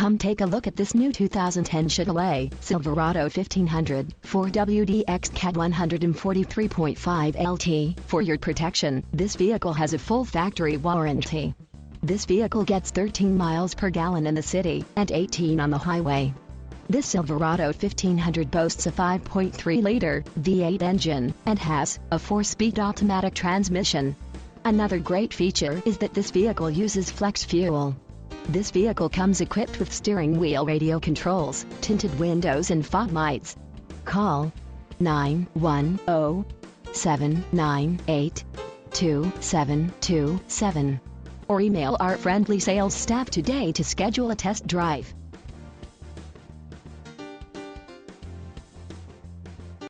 Come take a look at this new 2010 Chevrolet Silverado 1500 4WD Ext Cat 143.5 LT. For your protection, this vehicle has a full factory warranty. This vehicle gets 13 miles per gallon in the city and 18 on the highway. This Silverado 1500 boasts a 5.3-liter V8 engine and has a 4-speed automatic transmission. Another great feature is that this vehicle uses flex fuel. This vehicle comes equipped with steering wheel radio controls, tinted windows and fog lights. Call 910-798-2727 or email our friendly sales staff today to schedule a test drive.